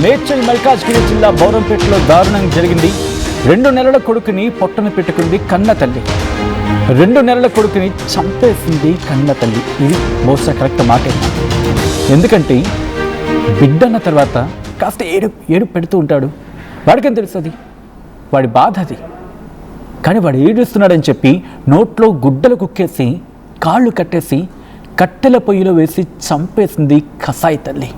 మేడ్చల్ మల్కాజ్గిరి జిల్లా బౌరంపేటలో దారుణం జరిగింది. 2 నెలల కొడుకుని పొట్టన పెట్టుకుంది కన్న తల్లి. 2 నెలల కొడుకుని చంపేసింది కన్న తల్లి. ఇది బహుశా కరెక్ట్ మాటే. ఎందుకంటే బిడ్డన్న తర్వాత కాస్త ఏడు పెడుతూ ఉంటాడు. వాడికేం తెలుస్తుంది, వాడి బాధ అది. కానీ వాడు ఏడుస్తున్నాడని చెప్పి నోట్లో గుడ్డలు కుక్కేసి కాళ్ళు కట్టేసి కట్టెల పొయ్యిలో వేసి చంపేసింది కసాయి తల్లి.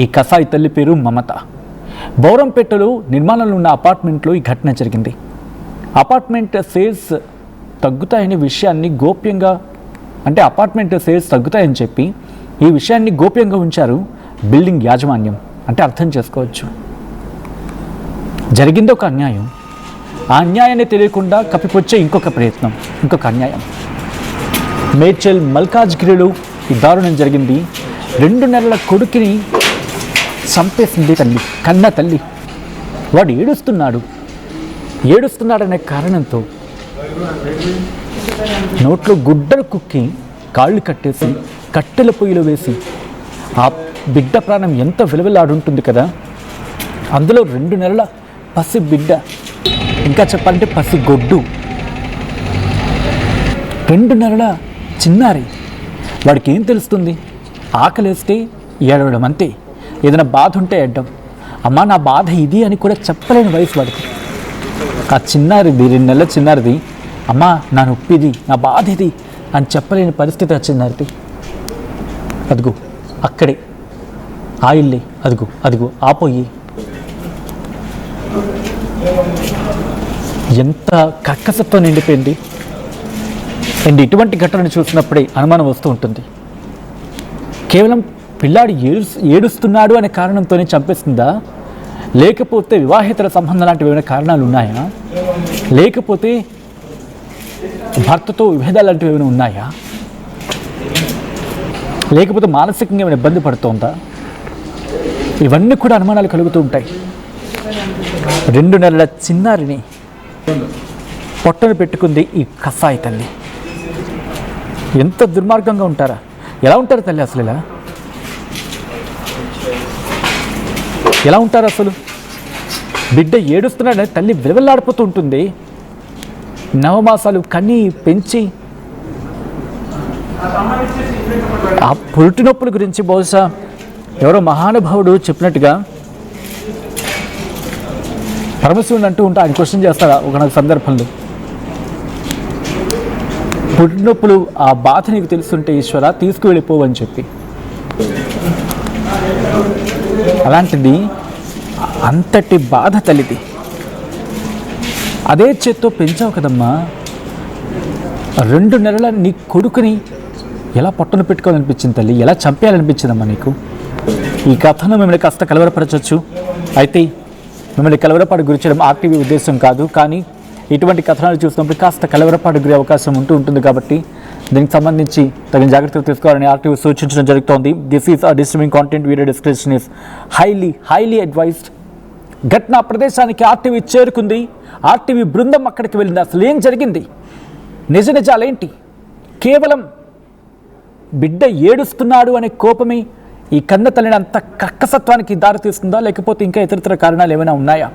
ఈ కసాయి తల్లి పేరు మమత. బౌరంపేటలో నిర్మాణంలో ఉన్న అపార్ట్మెంట్లో ఈ ఘటన జరిగింది. అపార్ట్మెంట్ సేల్స్ తగ్గుతాయనే విషయాన్ని గోప్యంగా, అంటే అపార్ట్మెంట్ సేల్స్ తగ్గుతాయని చెప్పి ఈ విషయాన్ని గోప్యంగా ఉంచారు బిల్డింగ్ యాజమాన్యం. అంటే అర్థం చేసుకోవచ్చు, జరిగింది ఒక అన్యాయం. ఆ అన్యాయాన్ని తెలియకుండా కప్పిపుచ్చే ఇంకొక ప్రయత్నం, ఇంకొక అన్యాయం. మేడ్చల్ మల్కాజ్గిరిలో ఈ దారుణం జరిగింది. 2 నెలల కొడుకుని చంపేసింది తల్లి, కన్న తల్లి. వాడు ఏడుస్తున్నాడనే కారణంతో నోట్లో గుడ్డలు కుక్కి కాళ్ళు కట్టేసి కట్టెల పొయ్యిలో వేసి ఆ బిడ్డ ప్రాణం ఎంత విలువలాడుంటుంది కదా. అందులో 2 నెలల పసి బిడ్డ, ఇంకా చెప్పాలంటే పసి గొడ్డు, 2 నెలల చిన్నారి. వాడికి ఏం తెలుస్తుంది? ఆకలేస్తే ఏడవడం అంతే. ఏదైనా బాధ ఉంటే అడ్డం, అమ్మా నా బాధ ఇది అని కూడా చెప్పలేని వయసు వాడికి. ఆ చిన్నారిది, 2 నెలల చిన్నారిది, అమ్మా నా నొప్పి ఇది, నా బాధ ఇది అని చెప్పలేని పరిస్థితి ఆ చిన్నారిది. అదిగో అక్కడే ఆ ఇల్లే, అదిగో ఆ పొయ్యి. ఎంత కక్కసత్వం నిండిపోయింది. అండ్ ఇటువంటి ఘటనను చూసినప్పుడే అనుమానం వస్తూ ఉంటుంది. కేవలం పిల్లాడు ఏడుస్తున్నాడు అనే కారణంతోనే చంపేస్తుందా, లేకపోతే వివాహేతర సంబంధం లాంటివి ఏమైనా కారణాలు ఉన్నాయా, లేకపోతే భర్తతో విభేదాలు లాంటివి ఏమైనా ఉన్నాయా, లేకపోతే మానసికంగా ఏమైనా ఇబ్బంది పడుతోందా? ఇవన్నీ కూడా అనుమానాలు కలుగుతూ ఉంటాయి. 2 నెలల చిన్నారిని పొట్టను పెట్టుకుంది ఈ కసాయి తల్లి. ఎంత దుర్మార్గంగా ఉంటారా? ఎలా ఉంటారు తల్లి అసలు? ఎలా ఉంటారు అసలు? బిడ్డ ఏడుస్తున్నాడని తల్లి విలవలాడిపోతూ ఉంటుంది. నవమాసాలు కన్ని పెంచి ఆ పురిటి నొప్పుల గురించి బహుశా ఎవరో మహానుభావుడు చెప్పినట్టుగా పరమశివుడు అంటూ ఉంటే ఆయన క్వశ్చన్ చేస్తాడా ఒక సందర్భంలో, పురిటి నొప్పులు ఆ బాధ నీకు తెలుస్తుంటే ఈశ్వర తీసుకువెళ్ళిపోవని చెప్పి. అలాంటిది అంతటి బాధ తల్లిది. అదే చేత్తో పెంచావు కదమ్మా. 2 నెలల నీ కొడుకుని ఎలా పొట్టను పెట్టుకోవాలనిపించింది తల్లి? ఎలా చంపేయాలనిపించిందమ్మా నీకు? ఈ కథను మిమ్మల్ని కాస్త కలవరపరచవచ్చు. అయితే మిమ్మల్ని కలవరపాటు గురి చేయడం ఆర్టీవీ ఉద్దేశం కాదు. కానీ ఇటువంటి కథనాలు చూసినప్పుడు కాస్త కలవరపాటు గురి అవకాశం ఉంటుంది కాబట్టి దీనికి సంబంధించి తగిన జాగ్రత్తలు తీసుకోవాలని ఆర్టీవీ సూచించడం జరుగుతోంది. This is a disturbing content. Video description is highly advised. ఘటనా ప్రదేశానికి ఆర్టీవీ చేరుకుంది. ఆర్టీవీ బృందం అక్కడికి వెళ్ళింది. అసలు ఏం జరిగింది? నిజాలేంటి? కేవలం బిడ్డ ఏడుస్తున్నాడు అనే కోపమే ఈ కన్న తల్లిని అంత కక్కసత్వానికి దారితీస్తుందా, లేకపోతే ఇంకా ఇతరతర కారణాలు ఏమైనా ఉన్నాయా?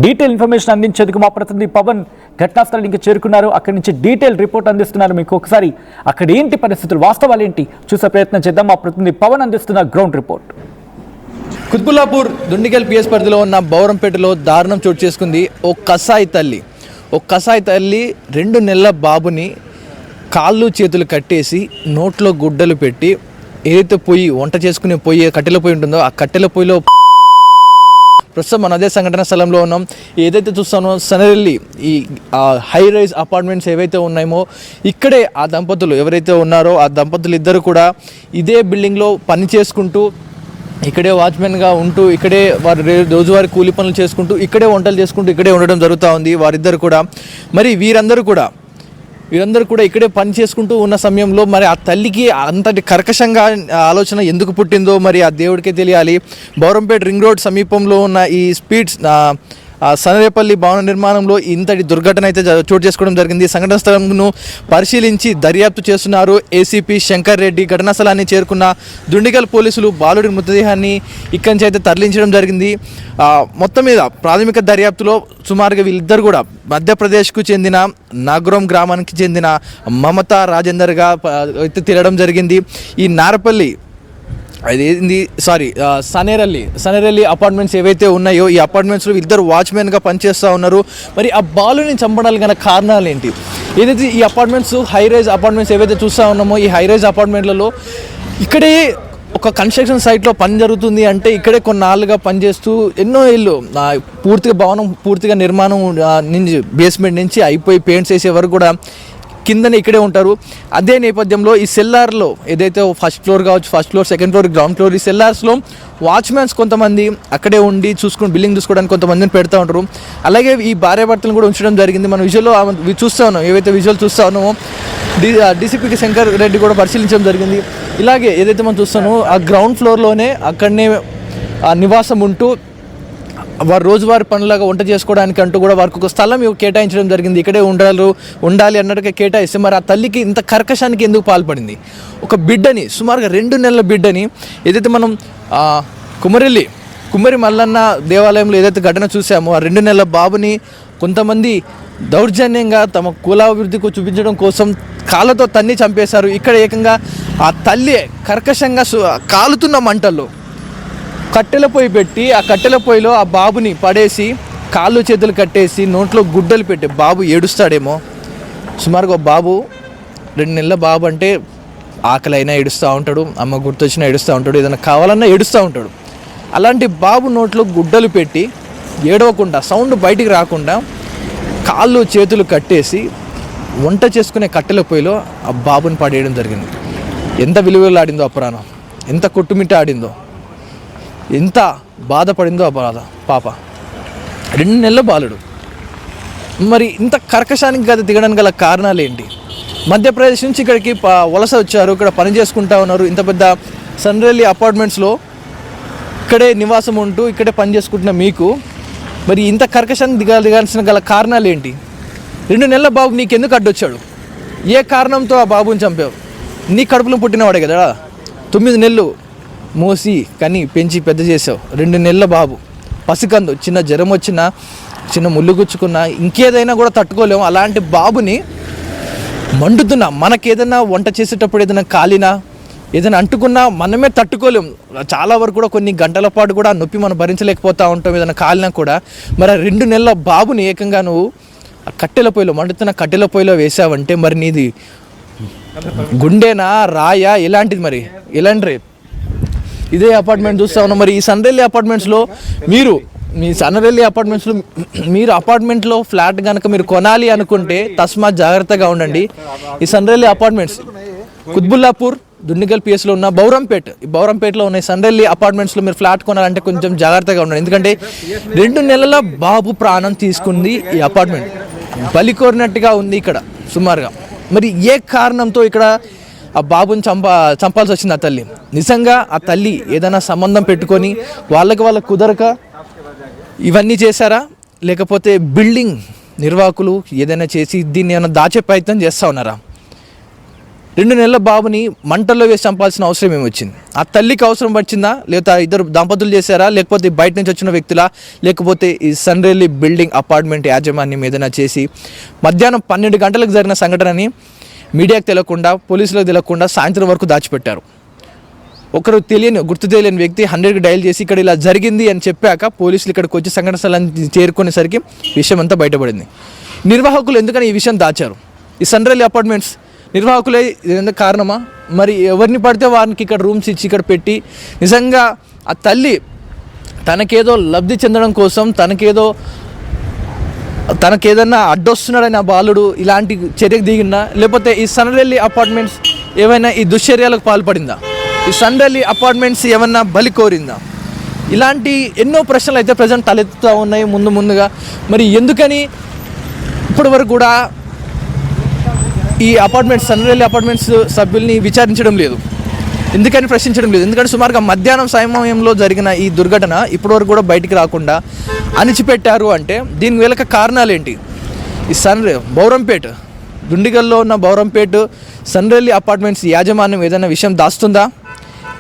డీటెయిల్ ఇన్ఫర్మేషన్ అందించేందుకు మా ప్రతినిధి పవన్ ఘటనా స్థలానికి చేరుకున్నారు. అక్కడి నుంచి డీటెయిల్ రిపోర్ట్ అందిస్తున్నారు. మీకు ఒకసారి అక్కడ ఏంటి పరిస్థితులు, వాస్తవాలు ఏంటి చూసే ప్రయత్నం చేద్దాం. మా ప్రతినిధి పవన్ అందిస్తున్న ground report. Quthbullapur Dundigal PS పరిధిలో ఉన్న బౌరంపేటలో దారుణం చోటు చేసుకుంది. ఓ కసాయి తల్లి 2 నెలల బాబుని కాళ్ళు చేతులు కట్టేసి నోట్లో గుడ్డలు పెట్టి ఏదైతే వంట చేసుకునే కట్టెల పొయ్యి ఉంటుందో ఆ కట్టెల పొయ్యిలో ప్రస్తుతం మనం అదే సంఘటన స్థలంలో ఉన్నాం. ఏదైతే చూస్తానో సనరెల్లి ఈ హై రైజ్ అపార్ట్మెంట్స్ ఏవైతే ఉన్నాయో ఇక్కడే ఆ దంపతులు ఎవరైతే ఉన్నారో ఆ దంపతులు ఇద్దరు కూడా ఇదే బిల్డింగ్లో పని చేసుకుంటూ, ఇక్కడే వాచ్మెన్గా ఉంటూ, ఇక్కడే వారి రోజువారీ కూలి పనులు చేసుకుంటూ, ఇక్కడే వంటలు చేసుకుంటూ ఇక్కడే ఉండడం జరుగుతూ ఉంది వారిద్దరు కూడా. మరి వీరందరూ కూడా ఇక్కడే పని చేసుకుంటూ ఉన్న సమయంలో మరి ఆ తల్లికి అంతటి కర్కశంగా ఆలోచన ఎందుకు పుట్టిందో మరి ఆ దేవుడికే తెలియాలి. బౌరంపేట రింగ్ రోడ్ సమీపంలో ఉన్న ఈ స్పీడ్స్ సనరేపల్లి భవన నిర్మాణంలో ఇంతటి దుర్ఘటన అయితే చోటు చేసుకోవడం జరిగింది. సంఘటన స్థలంను పరిశీలించి దర్యాప్తు చేస్తున్నారు ఏసీపీ శంకర్ రెడ్డి. ఘటనా స్థలాన్ని చేరుకున్న దుండిగల్ పోలీసులు బాలుడి మృతదేహాన్ని ఇక్కడి నుంచి అయితే తరలించడం జరిగింది. మొత్తం మీద ప్రాథమిక దర్యాప్తులో సుమారుగా వీళ్ళిద్దరు కూడా మధ్యప్రదేశ్కు చెందిన నాగ్రోమ్ గ్రామానికి చెందిన మమతా రాజేందర్గా అయితే తిరగడం జరిగింది. ఈ నారపల్లి సనేరల్లి అపార్ట్మెంట్స్ ఏవైతే ఉన్నాయో ఈ అపార్ట్మెంట్స్లో ఇద్దరు వాచ్మెన్గా పనిచేస్తూ ఉన్నారు. మరి ఆ బాలుని చంపడానికి గల కారణాలు ఏంటి? ఏదైతే ఈ అపార్ట్మెంట్స్ హైరైజ్ అపార్ట్మెంట్స్ ఏవైతే చూస్తూ ఉన్నామో ఈ హైరైజ్ అపార్ట్మెంట్లలో ఇక్కడే ఒక కన్స్ట్రక్షన్ సైట్లో పని జరుగుతుంది అంటే ఇక్కడే కొన్నాళ్ళుగా పనిచేస్తూ ఎన్నో ఇళ్ళు పూర్తిగా భవనం పూర్తిగా నిర్మాణం నుంచి బేస్మెంట్ నుంచి అయిపోయి పెయింట్స్ వేసే వరకు కూడా కిందనే ఇక్కడే ఉంటారు. అదే నేపథ్యంలో ఈ సెల్లార్లో ఏదైతే ఫస్ట్ ఫ్లోర్ కావచ్చు, first floor, second floor, ground floor, ఈ సెల్లార్స్లో వాచ్మెన్స్ కొంతమంది అక్కడే ఉండి బిల్డింగ్ చూసుకోవడానికి కొంతమందిని పెడతా ఉంటారు. అలాగే ఈ భార్యాభర్తలను కూడా ఉంచడం జరిగింది. మనం విజువల్లో చూస్తూ ఉన్నాం, ఏవైతే విజువల్ చూస్తూ ఉన్నామో డీసీపీ శంకర్ రెడ్డి కూడా పరిశీలించడం జరిగింది. ఇలాగే ఏదైతే మనం చూస్తామో ఆ గ్రౌండ్ ఫ్లోర్లోనే అక్కడనే నివాసం ఉంటూ వారు రోజువారి పనులాగా వంట చేసుకోవడానికి అంటూ కూడా వారికి ఒక స్థలం కేటాయించడం జరిగింది. ఇక్కడే ఉండాలి అన్నట్టుగా కేటాయిస్తే మరి ఆ తల్లికి ఇంత కర్కశానికి ఎందుకు పాల్పడింది? ఒక బిడ్డని, సుమారుగా 2 నెలల బిడ్డని, ఏదైతే మనం కుమ్మరి మల్లన్న దేవాలయంలో ఏదైతే ఘటన చూసామో ఆ 2 నెలల బాబుని కొంతమంది దౌర్జన్యంగా తమ కులాభివృద్ధికి చూపించడం కోసం కాళ్ళతో తన్ని చంపేశారు. ఇక్కడ ఏకంగా ఆ తల్లి కర్కశంగా కాలుతున్న మంటల్లో కట్టెల పొయ్యి పెట్టి ఆ కట్టెల పొయ్యిలో ఆ బాబుని పడేసి కాళ్ళు చేతులు కట్టేసి నోట్లో గుడ్డలు పెట్టి బాబు ఏడుస్తాడేమో. సుమారుగా బాబు 2 నెలల బాబు అంటే ఆకలి అయినా ఏడుస్తూ ఉంటాడు, అమ్మ గుర్తొచ్చినా ఏడుస్తూ ఉంటాడు, ఏదైనా కావాలన్నా ఏడుస్తూ ఉంటాడు. అలాంటి బాబు నోట్లో గుడ్డలు పెట్టి ఏడవకుండా, సౌండ్ బయటికి రాకుండా కాళ్ళు చేతులు కట్టేసి వంట చేసుకునే కట్టెల పొయ్యిలో ఆ బాబుని పడేయడం జరిగింది. ఎంత విలువలాడిందో ఆ పురాణం, ఎంత కొట్టుమిట్ట ఆడిందో, ఎంత బాధపడిందో ఆ పాప. 2 నెలల బాలుడు. మరి ఇంత కర్కశానికి దిగడానికి గల కారణాలు ఏంటి? మధ్యప్రదేశ్ నుంచి ఇక్కడికి వలస వచ్చారు, ఇక్కడ పని చేసుకుంటా ఉన్నారు. ఇంత పెద్ద సనరేపల్లి అపార్ట్మెంట్స్లో ఇక్కడే నివాసం ఉంటూ ఇక్కడే పని చేసుకుంటున్న మీకు మరి ఇంత కర్కశానికి దిగాల్సిన గల కారణాలు ఏంటి? 2 నెలల బాబు నీకెందుకు అడ్డొచ్చాడు? ఏ కారణంతో ఆ బాబుని చంపావు? నీ కడుపులో పుట్టినవాడే కదా. 9 నెలలు మోసి కని పెంచి పెద్ద చేసావు. 2 నెలల బాబు పసికందు, చిన్న జ్వరం వచ్చినా, చిన్న ముళ్ళు గుచ్చుకున్నా, ఇంకేదైనా కూడా తట్టుకోలేము. అలాంటి బాబుని మండుతున్నా, మనకేదైనా వంట చేసేటప్పుడు ఏదైనా కాలినా, ఏదైనా అంటుకున్నా మనమే తట్టుకోలేము. చాలా వరకు కూడా కొన్ని గంటల పాటు కూడా నొప్పి మనం భరించలేకపోతూ ఉంటాం ఏదైనా కాలినా కూడా. మరి 2 నెలల బాబుని ఏకంగా నువ్వు కట్టెల పొయ్యిలో, మండుతున్న కట్టెల పొయ్యిలో వేసావంటే మరి నీది గుండెనా, రాయా, ఎలాంటిది? మరి ఎలాంటి ఇదే అపార్ట్మెంట్ చూస్తా ఉన్నాం. మరి ఈ సనరేపల్లి అపార్ట్మెంట్స్లో మీరు అపార్ట్మెంట్లో ఫ్లాట్ కనుక మీరు కొనాలి అనుకుంటే తస్మాత్ జాగ్రత్తగా ఉండండి. ఈ సనరేపల్లి అపార్ట్మెంట్స్ కుత్బుల్లాపూర్ దుండిగల్ పిఎస్లో ఉన్న బౌరంపేటలో ఉన్న సనరేపల్లి అపార్ట్మెంట్స్లో మీరు ఫ్లాట్ కొనాలంటే కొంచెం జాగ్రత్తగా ఉండండి. ఎందుకంటే 2 నెలల బాబు ప్రాణం తీసుకుంది ఈ అపార్ట్మెంట్. బలి కోరినట్టుగా ఉంది ఇక్కడ సుమారుగా. మరి ఏ కారణంతో ఇక్కడ ఆ బాబుని చంపాల్సి వచ్చింది ఆ తల్లి? నిజంగా ఆ తల్లి ఏదైనా సంబంధం పెట్టుకొని వాళ్ళకి కుదరక ఇవన్నీ చేశారా? లేకపోతే బిల్డింగ్ నిర్వాహకులు ఏదైనా చేసి దీన్ని ఏమైనా దాచే ప్రయత్నం చేస్తూ ఉన్నారా? 2 నెలల బాబుని మంటల్లో వేసి చంపాల్సిన అవసరం ఏమొచ్చింది? ఆ తల్లికి అవసరం వచ్చిందా? లేకపోతే ఇద్దరు దంపతులు చేశారా? లేకపోతే బయట నుంచి వచ్చిన వ్యక్తులా? లేకపోతే ఈ సనరేపల్లి బిల్డింగ్ అపార్ట్మెంట్ యాజమాన్యం ఏదైనా చేసి మధ్యాహ్నం 12 గంటలకు జరిగిన సంఘటనని మీడియాకు తెలియకుండా, పోలీసులకు తెలియకుండా సాయంత్రం వరకు దాచిపెట్టారు. ఒకరు గుర్తు తెలియని వ్యక్తి 100కి డయల్ చేసి ఇక్కడ ఇలా జరిగింది అని చెప్పాక పోలీసులు ఇక్కడికి వచ్చి సంఘటన స్థలాన్ని చేరుకునేసరికి విషయం అంతా బయటపడింది. నిర్వాహకులు ఎందుకని ఈ విషయం దాచారు? ఈ సనరేపల్లి అపార్ట్మెంట్స్ నిర్వాహకులే ఎందుకు కారణమా? మరి ఎవరిని పడితే వారికి ఇక్కడ రూమ్స్ ఇచ్చి ఇక్కడ పెట్టి నిజంగా ఆ తల్లి తనకేదో లబ్ధి చెందడం కోసం, తనకేదన్నా అడ్డొస్తున్నాడని ఆ బాలుడు ఇలాంటి చర్యకు దిగిందా? లేకపోతే ఈ సనరేపల్లి అపార్ట్మెంట్స్ ఏమైనా ఈ దుశ్చర్యలకు పాల్పడిందా? ఈ సనరేపల్లి అపార్ట్మెంట్స్ ఏమన్నా బలి కోరిందా? ఇలాంటి ఎన్నో ప్రశ్నలు అయితే ప్రజెంట్ తలెత్తుతూ ఉన్నాయి ముందుగా. మరి ఎందుకని ఇప్పటి వరకు కూడా ఈ సనరేపల్లి అపార్ట్మెంట్స్ సభ్యుల్ని విచారించడం లేదు? ఎందుకని ప్రశ్నించడం లేదు. ఎందుకంటే సుమారుగా మధ్యాహ్నం సమయంలో జరిగిన ఈ దుర్ఘటన ఇప్పటివరకు కూడా బయటికి రాకుండా అణిచిపెట్టారు అంటే దీని వెనుక కారణాలు ఏంటి? ఈ బౌరంపేట్ దుండిగల్లో ఉన్న బౌరంపేట్ సన్రెల్లి అపార్ట్మెంట్స్ యాజమాన్యం ఏదైనా విషయం దాస్తుందా?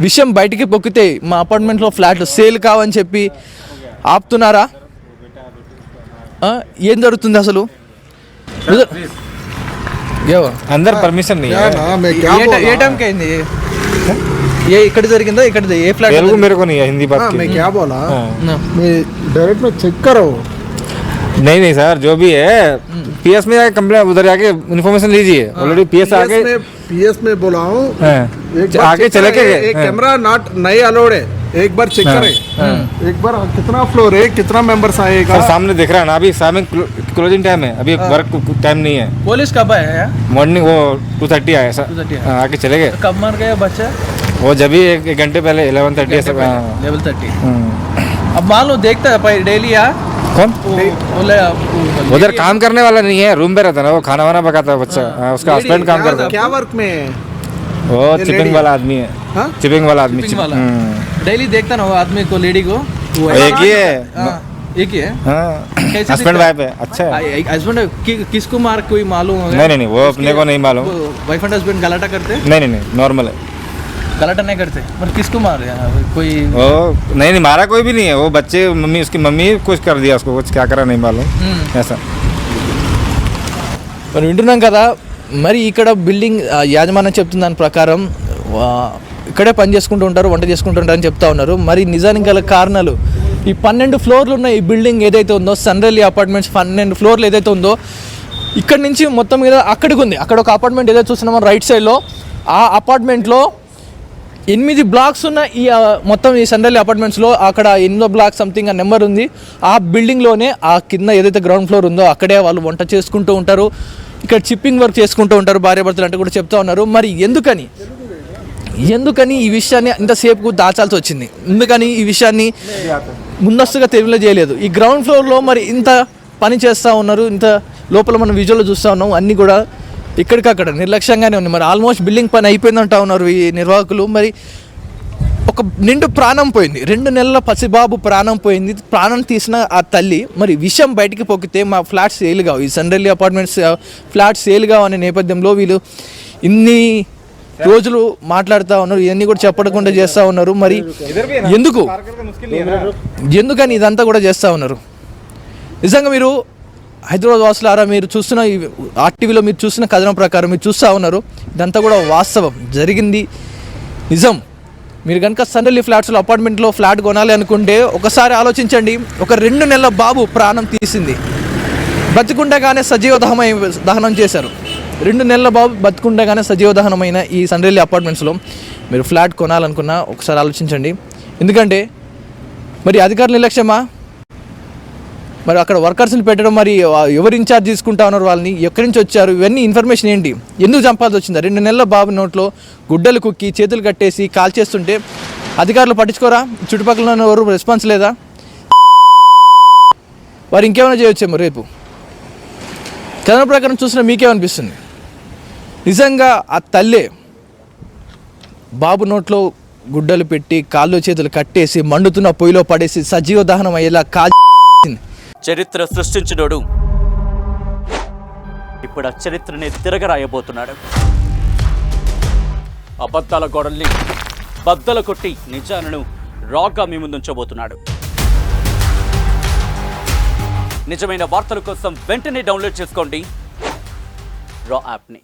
విషయం బయటికి పొక్కితే మా అపార్ట్మెంట్లో ఫ్లాట్లు సేల్ కావని చెప్పి ఆపుతున్నారా? ఏం జరుగుతుంది అసలు? अंदर परमिशन नहीं है ఏ టైంకి అయింది? ఇక్కడ జరిగిందా? ఇక్కడ ఏ ఫ్లాట్? तेलुगु मेरे को नहीं है हिंदी बात मैं की। क्या बोला हाँ। मैं डायरेक्ट में चेक करो नहीं सर जो भी है पीएस में जाके कंप्लेंट उधर जाके इन्फॉर्मेशन लीजिए ऑलरेडी पीएस आगे पीएस में बोला हूँ आगे चले के कैमरा नॉट नहीं अलाउड है एक बार चेक करें एक बार कितना फ्लोर है कितना मेंबर्स आएगा सर सामने दिख रहा है ना अभी सामने क्लोजिंग टाइम है अभी वर्क टाइम नहीं है पुलिस कब आया? मॉर्निंग वो 2:30 आया सर 2:30 हाँ, आके चले गए। कब मर गया बच्चा? वो जब भी एक घंटे पहले 11:30 ऐसा लेवल 30। अब मान लो देखता है डेली यार कौन बोले उधर काम करने वाला नहीं है रूम पे रहता है ना वो खाना वाना पकाता है बच्चा हाँ, उसका हस्बैंड काम करता है क्या वर्क में वो चिपिंग वाला आदमी है हाँ? चिपिंग वाला आदमी Chipping वाला। डेली देखता ना वो आदमी को लेडी को एक ही है एक ही है। कैसे हस्बैंड दिखता है? वाइफ है अच्छा है हस्बैंड किसको मार कोई मालूम होगा? नहीं वो अपने को नहीं मालूम वाइफ एंड हस्बैंड गलाटा करते? नहीं नॉर्मल है गलाटा नहीं करते पर किसको मार रहे हैं? कोई वो नहीं मारा कोई भी नहीं है वो बच्चे मम्मी उसकी मम्मी कुछ कर दिया उसको कुछ क्या करा नहीं मालूम ऐसा మనం వింటున్నాం కదా. మరి ఇక్కడ బిల్డింగ్ యాజమాన్యం చెప్తున్న దాని ప్రకారం ఇక్కడే పని చేసుకుంటూ ఉంటారు, వంట చేసుకుంటూ ఉంటారని చెప్తా ఉన్నారు. మరి నిజానికి గల కారణాలు ఈ 12 ఫ్లోర్లు ఉన్న ఈ బిల్డింగ్ ఏదైతే ఉందో సన్రెల్లి అపార్ట్మెంట్స్ 12 ఫ్లోర్లు ఏదైతే ఉందో ఇక్కడ నుంచి మొత్తం మీద అక్కడికి ఉంది. అక్కడ ఒక అపార్ట్మెంట్ ఏదైతే చూస్తున్నామో రైట్ సైడ్లో ఆ అపార్ట్మెంట్లో 8 బ్లాక్స్ ఉన్న ఈ మొత్తం ఈ సన్రెల్లి అపార్ట్మెంట్స్లో అక్కడ 8వ బ్లాక్ సంథింగ్ ఆ నెంబర్ ఉంది. ఆ బిల్డింగ్లోనే ఆ కింద ఏదైతే గ్రౌండ్ ఫ్లోర్ ఉందో అక్కడే వాళ్ళు వంట చేసుకుంటూ ఉంటారు, ఇక్కడ చిప్పింగ్ వర్క్ చేసుకుంటూ ఉంటారు భార్యాభర్తలు అంటే కూడా చెప్తా ఉన్నారు. మరి ఎందుకని ఈ విషయాన్ని ఇంతసేపు దాచాల్సి వచ్చింది? ఎందుకని ఈ విషయాన్ని ముందస్తుగా తెలియజేయలేదు? ఈ గ్రౌండ్ ఫ్లోర్లో మరి ఇంత పని చేస్తూ ఉన్నారు, ఇంత లోపల మనం విజువల్లో చూస్తూ ఉన్నాం, అన్నీ కూడా ఇక్కడికక్కడ నిర్లక్ష్యంగానే ఉంది. మరి ఆల్మోస్ట్ బిల్డింగ్ పని అయిపోయిందంటా ఉన్నారు ఈ నిర్వాహకులు. మరి ఒక నిండు ప్రాణం పోయింది, 2 నెలల పసిబాబు ప్రాణం పోయింది. ప్రాణం తీసిన ఆ తల్లి మరి విషయం బయటికి పొక్కితే మా ఫ్లాట్ సేల్ కావు, ఈ సన్రెల్లి అపార్ట్మెంట్స్ ఫ్లాట్ సేల్ కావు అనే నేపథ్యంలో వీళ్ళు ఇన్ని రోజులు మాట్లాడుతూ ఉన్నారు, ఇవన్నీ కూడా చెప్పకుండా చేస్తూ ఉన్నారు. మరి ఎందుకని ఇదంతా కూడా చేస్తూ ఉన్నారు? నిజంగా మీరు హైదరాబాద్ వాసులారా మీరు చూస్తున్న ఈ ఆర్టీవీలో మీరు చూసిన కథనం ప్రకారం మీరు చూస్తూ ఉన్నారు, ఇదంతా కూడా వాస్తవం జరిగింది, నిజం. మీరు కనుక సన్రెల్లి ఫ్లాట్స్లో అపార్ట్మెంట్లో ఫ్లాట్ కొనాలి అనుకుంటే ఒకసారి ఆలోచించండి. ఒక 2 నెలల బాబు ప్రాణం తీసింది, బతికుండగానే సజీవ దహనం చేశారు. 2 నెలల బాబు బతికుండగానే సజీవ దహనమైన ఈ సన్రెల్లి అపార్ట్మెంట్స్లో మీరు ఫ్లాట్ కొనాలనుకున్నా ఒకసారి ఆలోచించండి. ఎందుకంటే మరి అధికారుల నిర్లక్ష్యమా? మరి అక్కడ వర్కర్స్ని పెట్టడం, మరి ఎవరు ఇన్ఛార్జ్ తీసుకుంటా ఉన్నారు, వాళ్ళని ఎక్కడి నుంచి వచ్చారు, ఇవన్నీ ఇన్ఫర్మేషన్ ఏంటి, ఎందుకు చంపాల్సి వచ్చిందా? 2 నెలల బాబు నోట్లో గుడ్డలు కుక్కి చేతులు కట్టేసి కాల్ చేస్తుంటే అధికారులు పట్టించుకోరా? చుట్టుపక్కల ఎవరు రెస్పాన్స్ లేదా? వారు ఇంకేమైనా చేయొచ్చేమో రేపు. కథన ప్రకారం చూసిన మీకేమనిపిస్తుంది? నిజంగా ఆ తల్లే బాబు నోట్లో గుడ్డలు పెట్టి కాళ్ళు చేతులు కట్టేసి మండుతున్న పొయ్యిలో పడేసి సజీవ దహనం అయ్యేలా చరిత్ర సృష్టించినోడు ఇప్పుడు ఆ చరిత్రని తిరగరాయబోతున్నాడు. అబద్ధాల గోడల్ని బద్దలు కొట్టి నిజాలను రాగా మీ ముందుంచబోతున్నాడు. నిజమైన వార్తల కోసం వెంటనే డౌన్లోడ్ చేసుకోండి రా యాప్ని.